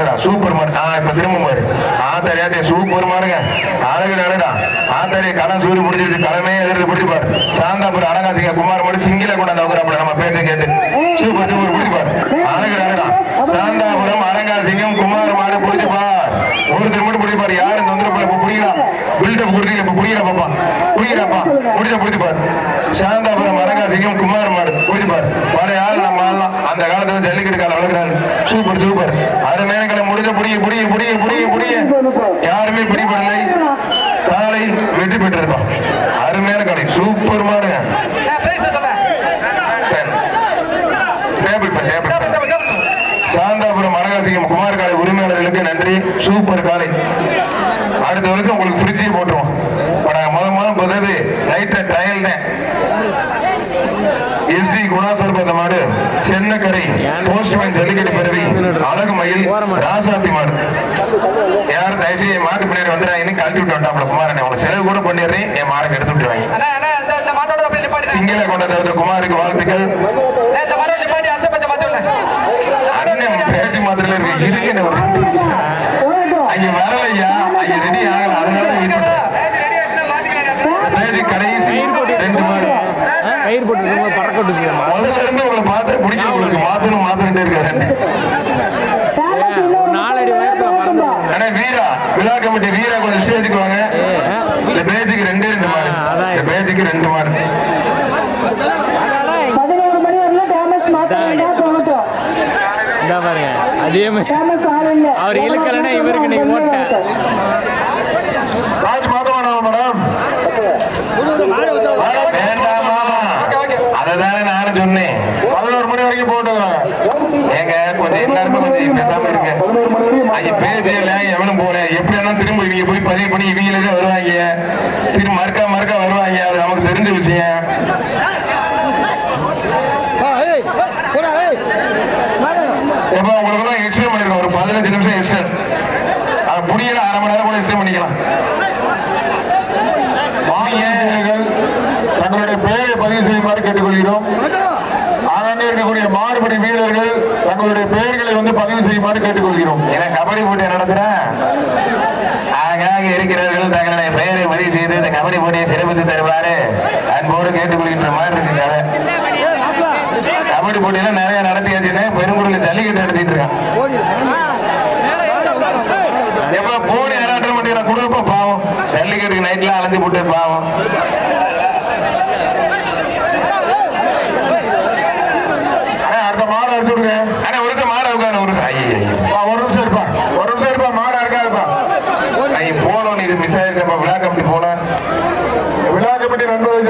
வாங்கடா சூப்பர் மாடு. இப்ப திரும்ப பாரு ஆத்தாரியாத்தே சூப்பர் மாடுங்க. அழகு அழகா ஆத்தாரி களம் சூடு பிடிச்சிருச்சு. களமே எதிர்த்து பிடிப்பாரு. சாந்தாபுரம் அழகாசிங்க குமார் மாடு சிங்கில கொண்டாந்து அவங்க நம்ம பேச்சை கேட்டு சூப்பர் சூப்பர் பிடிப்பார். அழகு அழகா சாந்தாபுரம் அலங்காசிங்கம் குமார் மாடு பிடிச்சுப்பார். ஒருத்தர் மட்டும் பிடிப்பார். யாரும் தொந்தரவு இப்ப பிடிக்கலாம். பில்டப் கொடுத்தீங்க இப்ப பிடிக்கிறா பாப்பா பிடிக்கிறாப்பா முடிச்ச பிடிப்பார். சாந்தாபுரம் அலங்காசிங்கம் குமார் மாடு பிடிப்பார். பழைய ஆள் நம்ம ஆளலாம். அந்த காலத்துல ஜல்லிக்கட்டு காலம் வளர்க்கிறாரு. சூப்பர் சூப்பர் அருமையான களம் முடிஞ்ச புடிய புடிய புடிய புடிய புடிய யாருமே பிடிபடலை. காலை வெற்றி பெற்றிருக்கோம். அருமையான காலை சூப்பர் மாடுங்க. சாந்தாபுரம் அழகாசிங்கம் குமார் காலை உரிமையாளர்களுக்கு நன்றி. சூப்பர் காலை. அடுத்த வருஷம் உங்களுக்கு ஃப்ரிட்ஜை போட்டுருவோம். முதல் புதது நைட் டயல் எஸ்டி குணாசர் பந்த மாடு சென்னக்கரை போஸ்ட்மேன் ஜல்லிக்கட்டு பிறவி அழகு மயில் ராசாத்தி மாடு. யாரும் தயவுசெய்து என் மாட்டு பின்னாடி வந்துடுறாங்க. கழட்டி விட்டு வந்தாப்புல குமாரன் உங்க செலவு கூட பண்ணிடுறேன். என் மாடை எடுத்து விட்டுருவாங்க. சிங்கில கொண்ட குமாருக்கு வாழ்த்துக்கள். அண்ணன் பேச்சு மாத்திரையில இருக்கு. இருக்கு அங்க வரலையா அங்க ரெடி ஆகல. அதனால பேச்சு கடைசி 2 மாடு கயிறு போட்டு முதல்ல இருந்து உங்களை பார்த்து பிடிக்க உங்களுக்கு மாத்தணுட்டே இருக்காரு. ஆனா வீரா விழா கமிட்டி வீரா கொஞ்சம் ஸ்டேஜுக்கு வாங்க. இந்த பேச்சுக்கு 2 மாடு. இந்த பேச்சுக்கு 2 மாடு. பாருங்க அதே மாதிரி அவர் இழுக்கலன்னா இவருக்கு நீங்க ஓட்ட ராஜ் மாதவனா மேடம் வேண்டாமா? அதைதானே நானும் சொன்னேன். 11 மணி வரைக்கும் போட்டுங்க. ஏங்க கொஞ்சம் எல்லாருமே கொஞ்சம் பேசாம இருக்கு. அங்க பேச்சையில எவனும் போல எப்படி வேணா திரும்ப இவங்க போய் பதிவு பண்ணி இவங்களே வருவாங்க. திரும்ப மறுக்கா வருவாங்க. அது நமக்கு தெரிஞ்ச விஷயம். எப்ப உங்களுக்கு எக்ஸ்டெண்ட் பண்ணிருக்கோம். ஒரு 15 நிமிஷம் எக்ஸ்டெண்ட். அதை முடியல 1/2 மணி நேரம் கூட எக்ஸ்டெண்ட் பண்ணிக்கலாம். தங்களுடைய பெயரை பதிவு செய்யுமாறு கேட்டுக்கொள்கிறோம். ஆகாண்டே இருக்கக்கூடிய மாடுபடி வீரர்கள் தங்களுடைய பெயர்களை பதிவு செய்யுமாறு கேட்டுக்கொள்கிறோம். ஏன்னா கபடி போட்டியை நடத்துறேன். ஆகாக இருக்கிறவர்கள் தங்களுடைய பெயரை பதிவு செய்து இந்த கபடி போட்டியை சிறப்பித்து தருவாரு அன்போடு கேட்டுக்கொள்கின்ற மாதிரி இருக்கு கதை. கபடி போட்டியெல்லாம் நிறைய நடத்தியாச்சுன்னு பெருங்குடியில் ஜல்லிக்கட்டு நடத்திட்டு இருக்கான். எப்ப போன யாராட்டம் மாட்டேங்கிறான் குடும்ப பாவம். ஜல்லிக்கட்டுக்கு நைட்லாம் அலைஞ்சு போட்டு பாவம். அடுத்த மாடை எடுத்து விடுங்க. ஆனா ஒரு நிமிஷம் மாடை உட்காரு. ஒரு நிமிஷம் இருப்பா. மாடா இருக்காதுப்பா. போனோம். இது மிஸ் ஆயிருக்கப்பா. விழா கமிட்டி போன விழா கமிட்டி நண்பர்கள்